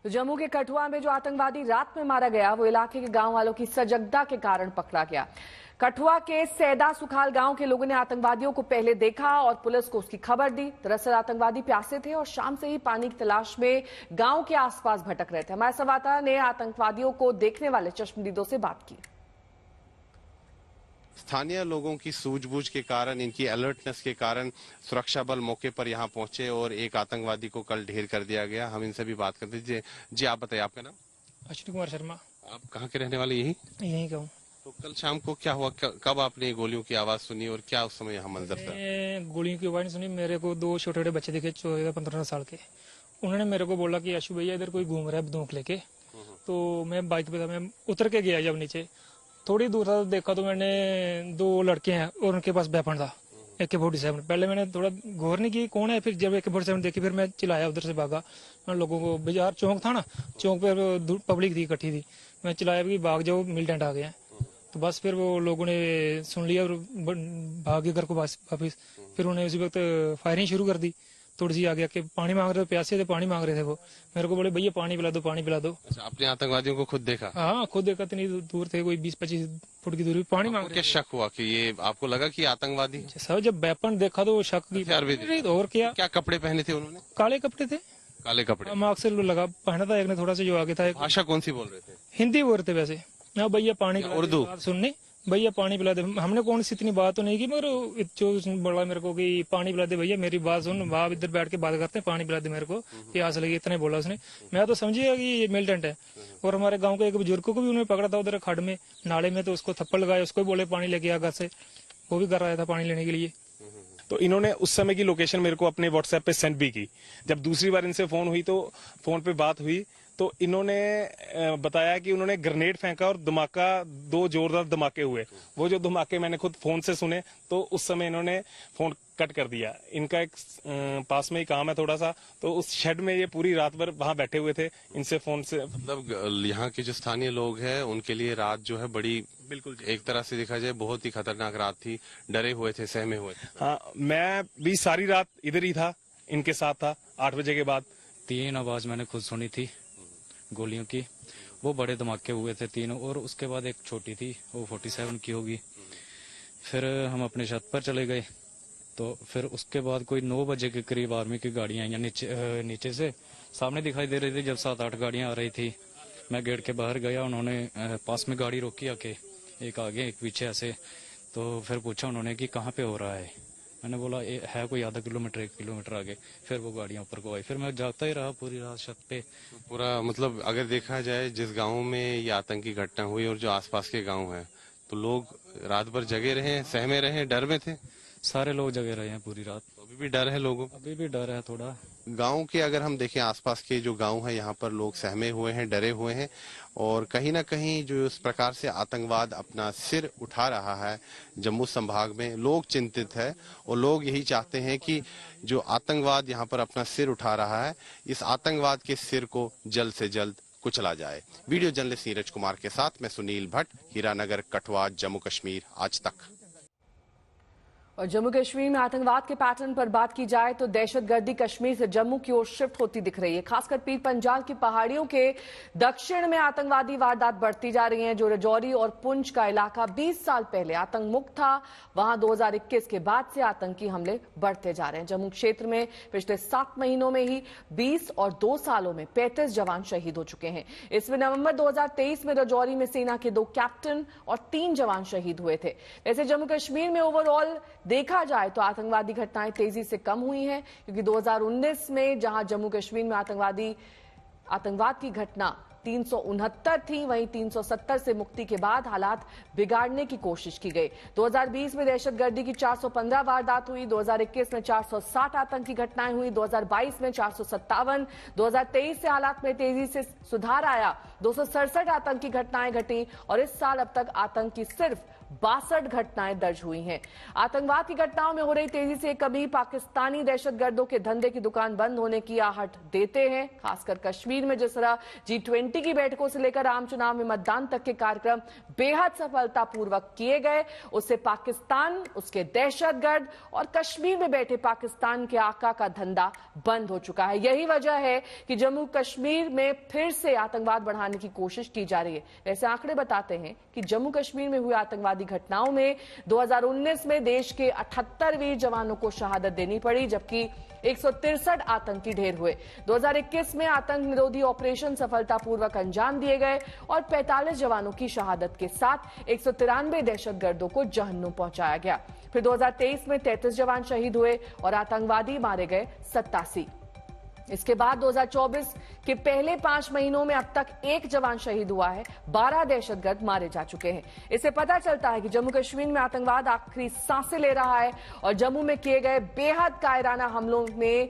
तो जम्मू के कठुआ में जो आतंकवादी रात में मारा गया वो इलाके के गांव वालों की सजगता के कारण पकड़ा गया। कठुआ के सैदा सुखाल गांव के लोगों ने आतंकवादियों को पहले देखा और पुलिस को उसकी खबर दी। दरअसल आतंकवादी प्यासे थे और शाम से ही पानी की तलाश में गांव के आसपास भटक रहे थे। हमारे संवाददाता ने आतंकवादियों को देखने वाले चश्मदीदों से बात की। स्थानीय लोगों की सूझबूझ के कारण, इनकी अलर्टनेस के कारण सुरक्षा बल मौके पर यहां पहुंचे और एक आतंकवादी को कल ढेर कर दिया गया। हम इनसे भी बात करते हैं। जी आप बताइए, आपका नाम? अश्विनी कुमार शर्मा। आप कहाँ के रहने वाले? यहीं का हूँ। तो कल शाम को क्या हुआ, कब आपने गोलियों की आवाज सुनी और क्या उस समय यहाँ मंजर था? गोलियों की आवाज सुनी, मेरे को दो छोटे छोटे बच्चे दिखे 14-15 साल के। उन्होंने मेरे को बोला कि अशु भैया इधर कोई घूम रहा है बंदूक लेके। तो मैं बाइक पे था, मैं उतर के गया। जब नीचे थोड़ी दूर था तो देखा तो मैंने दो लड़के हैं और उनके पास वेपन था AK-47। पहले मैंने थोड़ा गौर नहीं की कौन है, फिर जब AK-47 देखी फिर मैं चिल्लाया, उधर से भागा। मैं लोगों को, बाजार चौक था ना, चौक पे पब्लिक थी, इकट्ठी थी। मैं चिल्लाया कि भाग जाओ, मिलिटेंट आ गए हैं। तो बस फिर वो लोगों ने सुन लिया और भाग गए घर को वापस। फिर उन्होंने उसी वक्त फायरिंग शुरू कर दी। थोड़ी सी आगे आके पानी मांग रहे थे, प्यासे थे, पानी मांग रहे थे। वो मेरे को बोले भैया पानी पिला दो, पानी पिला दो। अच्छा, आपने आतंकवादियों को खुद देखा? हाँ, खुद देखा। इतनी दूर थे, कोई 20-25 फुट की दूरी, पानी मांग रहे थे। क्या शक हुआ कि ये, आपको लगा कि आतंकवादी? सर जब वेपन देखा तो शक की। और क्या कपड़े पहने थे उन्होंने? काले कपड़े थे। काले कपड़े? मार्क्स से लगा पहना था एक ने, थोड़ा सा जो आगे था। भाषा कौन सी बोल रहे थे? हिंदी बोल रहे थे वैसे। हाँ भैया पानी, उर्दू सुनने, भैया पानी पिला दे। हमने कौन सी इतनी बात तो नहीं की, मगर जो बोला मेरे को कि पानी पिला दे भैया, मेरी बात सुन, वहां इधर बैठ के बात करते हैं, पानी पिला दे मेरे को, प्यास लगी, इतने बोला उसने। मैं तो समझिएगा कि ये मिलिटेंट है। और हमारे गांव के एक बुजुर्ग को भी उन्होंने पकड़ा था उधर खड़ में, नाले में, तो उसको थप्पड़ लगाया, उसको भी बोले पानी लेके आ घर से। वो भी कर आया था पानी लेने के लिए। तो इन्होंने उस समय की लोकेशन मेरे को अपने व्हाट्सएप पे सेंड भी की। जब दूसरी बार इनसे फोन हुई तो फोन पे बात हुई तो इन्होंने बताया कि उन्होंने ग्रेनेड फेंका और धमाका, 2 जोरदार धमाके हुए। वो जो धमाके मैंने खुद फोन से सुने तो उस समय इन्होंने फोन कट कर दिया। इनका एक पास में ही काम है थोड़ा सा, तो उस शेड में ये पूरी रात भर वहां बैठे हुए थे। इनसे फोन से, मतलब यहाँ के जो स्थानीय लोग हैं उनके लिए रात जो है बड़ी, बिल्कुल एक तरह से देखा जाए बहुत ही खतरनाक रात थी। डरे हुए थे, सहमे हुए थे। हाँ, मैं भी सारी रात इधर ही था, इनके साथ था। 8 बजे के बाद 3 आवाज मैंने खुद सुनी थी गोलियों की। वो बड़े धमाके हुए थे 3, और उसके बाद एक छोटी थी, वो 47 की होगी। फिर हम अपने छत पर चले गए। तो फिर उसके बाद कोई 9 बजे के करीब आर्मी की गाड़ियां आई नीचे से सामने दिखाई दे रही थी। जब 7-8 गाड़ियां आ रही थी, मैं गेट के बाहर गया। उन्होंने पास में गाड़ी रोकी आके, एक आगे एक पीछे ऐसे। तो फिर पूछा उन्होंने कि कहाँ पे हो रहा है। मैंने बोला है कोई आधा किलोमीटर 1 किलोमीटर आगे। फिर वो गाड़ियां ऊपर को आई। फिर मैं जागता ही रहा पूरी रात छत पे। पूरा मतलब अगर देखा जाए जिस गांव में ये आतंकी घटना हुई और जो आसपास के गांव हैं, तो लोग रात भर जगे रहे, सहमे रहे, डर में थे। सारे लोग जगे रहे हैं पूरी रात। अभी भी डर है लोगों को? अभी भी डर है थोड़ा। गांव के अगर हम देखें, आसपास के जो गांव है यहाँ पर लोग सहमे हुए हैं, डरे हुए हैं। और कहीं ना कहीं जो इस प्रकार से आतंकवाद अपना सिर उठा रहा है जम्मू संभाग में, लोग चिंतित है। और लोग यही चाहते हैं कि जो आतंकवाद यहाँ पर अपना सिर उठा रहा है, इस आतंकवाद के सिर को जल्द से जल्द कुचला जाए। वीडियो जर्नलिस्ट नीरज कुमार के साथ मैं सुनील भट्ट, हीरानगर, कठुआ, जम्मू कश्मीर, आज तक। और जम्मू कश्मीर में आतंकवाद के पैटर्न पर बात की जाए तो दहशतगर्दी कश्मीर से जम्मू की ओर शिफ्ट होती दिख रही है। खासकर पीर पंजाल की पहाड़ियों के दक्षिण में आतंकवादी वारदात बढ़ती जा रही हैं। जो राजौरी और पुंछ का इलाका 20 साल पहले आतंक मुक्त था, वहां 2021 के बाद से आतंकी हमले बढ़ते जा रहे हैं। जम्मू क्षेत्र में पिछले 7 महीनों में ही 20 और 2 सालों में 35 जवान शहीद हो चुके हैं। इसमें नवंबर 2023 में राजौरी में सेना के 2 कैप्टन और 3 जवान शहीद हुए थे। वैसे जम्मू कश्मीर में ओवरऑल देखा जाए तो आतंकवादी घटनाएं तेजी से कम हुई हैं, क्योंकि 2019 में जहां जम्मू कश्मीर में आतंकवाद की घटना 369 थी, वहीं 370 से मुक्ति के बाद हालात बिगाड़ने की कोशिश की गई। 2020 में दहशतगर्दी की 415 वारदात हुई, 2021 में 460 आतंकी घटनाएं हुई, 2022 में 457, 2023 से हालात में तेजी से सुधार आया, 267 आतंकी घटनाएं घटी और इस साल अब तक आतंक की सिर्फ 62 घटनाएं दर्ज हुई हैं। आतंकवाद की घटनाओं में हो रही तेजी से कभी पाकिस्तानी दहशतगर्दों के धंधे की दुकान बंद होने की आहट देते हैं। खासकर कश्मीर में जिस तरह G20 की बैठकों से लेकर आम चुनाव में मतदान तक के कार्यक्रम बेहद सफलतापूर्वक किए गए, उससे पाकिस्तान, उसके दहशतगर्द और कश्मीर में बैठे पाकिस्तान के आका का धंधा बंद हो चुका है। यही वजह है कि जम्मू कश्मीर में फिर से आतंकवाद बढ़ाने की कोशिश की जा रही है। वैसे आंकड़े बताते हैं कि जम्मू कश्मीर में हुई आतंकवादी घटनाओं में 2019 में देश के 78 वीर जवानों को शहादत देनी पड़ी, जबकि 163 आतंकी ढेर हुए। 2021 में आतंक निरोधी ऑपरेशन सफलतापूर्वक अंजाम दिए गए और 45 जवानों की शहादत के साथ 193 दहशतगर्दों को जहन्नुम पहुंचाया गया। फिर 2023 में 33 जवान शहीद हुए और आतंकवादी मारे गए 87। इसके बाद 2024 के पहले 5 महीनों में अब तक 1 जवान शहीद हुआ है, 12 दहशतगर्द मारे जा चुके हैं। इससे पता चलता है कि जम्मू कश्मीर में आतंकवाद आखिरी सांसें ले रहा है और जम्मू में किए गए बेहद कायराना हमलों में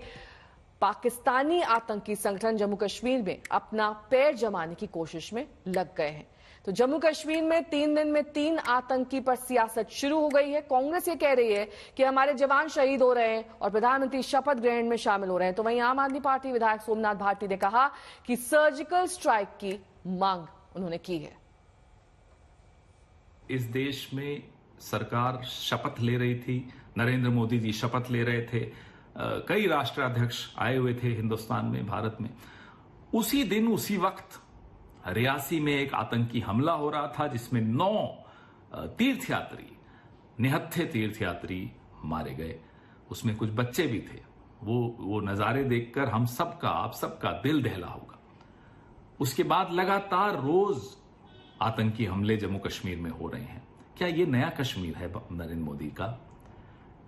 पाकिस्तानी आतंकी संगठन जम्मू कश्मीर में अपना पैर जमाने की कोशिश में लग गए हैं। तो जम्मू कश्मीर में 3 दिन में 3 आतंकी पर सियासत शुरू हो गई है। कांग्रेस ये कह रही है कि हमारे जवान शहीद हो रहे हैं और प्रधानमंत्री शपथ ग्रहण में शामिल हो रहे हैं। तो वहीं आम आदमी पार्टी विधायक सोमनाथ भारती ने कहा कि सर्जिकल स्ट्राइक की मांग उन्होंने की है। इस देश में सरकार शपथ ले रही थी, नरेंद्र मोदी जी शपथ ले रहे थे, कई राष्ट्राध्यक्ष आए हुए थे हिंदुस्तान में, भारत में। उसी दिन उसी वक्त रियासी में एक आतंकी हमला हो रहा था जिसमें 9 तीर्थयात्री, निहत्थे तीर्थयात्री मारे गए। उसमें कुछ बच्चे भी थे। वो नजारे देखकर हम सबका, आप सबका दिल दहला होगा। उसके बाद लगातार रोज आतंकी हमले जम्मू कश्मीर में हो रहे हैं। क्या ये नया कश्मीर है नरेंद्र मोदी का?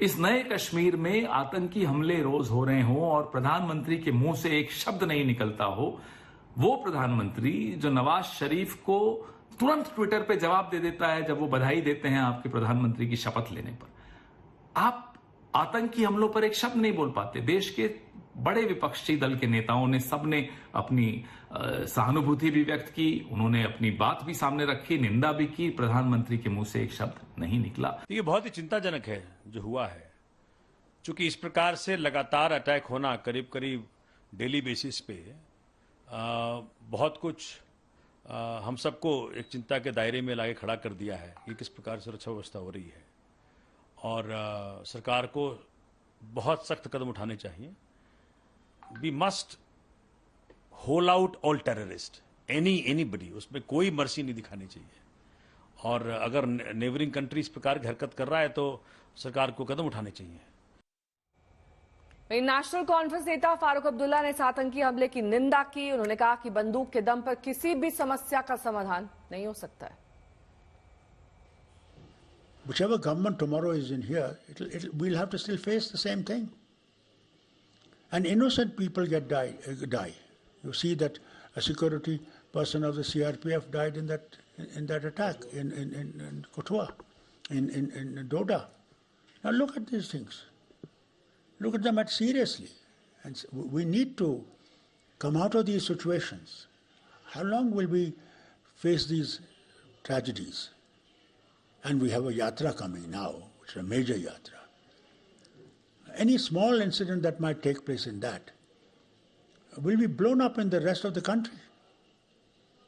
इस नए कश्मीर में आतंकी हमले रोज हो रहे हों और प्रधानमंत्री के मुंह से एक शब्द नहीं निकलता हो, वो प्रधानमंत्री जो नवाज शरीफ को तुरंत ट्विटर पे जवाब दे देता है जब वो बधाई देते हैं आपके प्रधानमंत्री की शपथ लेने पर, आप आतंकी हमलों पर एक शब्द नहीं बोल पाते। देश के बड़े विपक्षी दल के नेताओं ने सबने अपनी सहानुभूति भी व्यक्त की, उन्होंने अपनी बात भी सामने रखी, निंदा भी की। प्रधानमंत्री के मुंह से एक शब्द नहीं निकला। ये बहुत ही चिंताजनक है जो हुआ है, क्योंकि इस प्रकार से लगातार अटैक होना करीब करीब डेली बेसिस पे बहुत कुछ हम सबको एक चिंता के दायरे में लाके खड़ा कर दिया है कि किस प्रकार सुरक्षा व्यवस्था हो रही है। और सरकार को बहुत सख्त कदम उठाने चाहिए। We must haul out all terrorist, anybody, उसमें कोई मर्सी नहीं दिखानी चाहिए। और अगर नेबरिंग कंट्री इस प्रकार की हरकत कर रहा है तो सरकार को कदम उठाने चाहिए। नेशनल कॉन्फ्रेंस नेता फारूक अब्दुल्ला ने इस आतंकी हमले की निंदा की। उन्होंने कहा कि बंदूक के दम पर किसी भी समस्या का समाधान नहीं हो सकता है। Whichever government tomorrow is in here, we'll have to still face the same thing. And innocent people die. You see that a security person of the CRPF died in that attack in Kotwa, in Doda. Now look at these things. Look at them seriously. And we need to come out of these situations. How long will we face these tragedies? And we have a yatra coming now, which is a major yatra. Any small incident that might take place in that will be blown up in the rest of the country.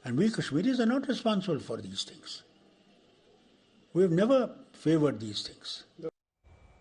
And we Kashmiris are not responsible for these things. We have never favored these things.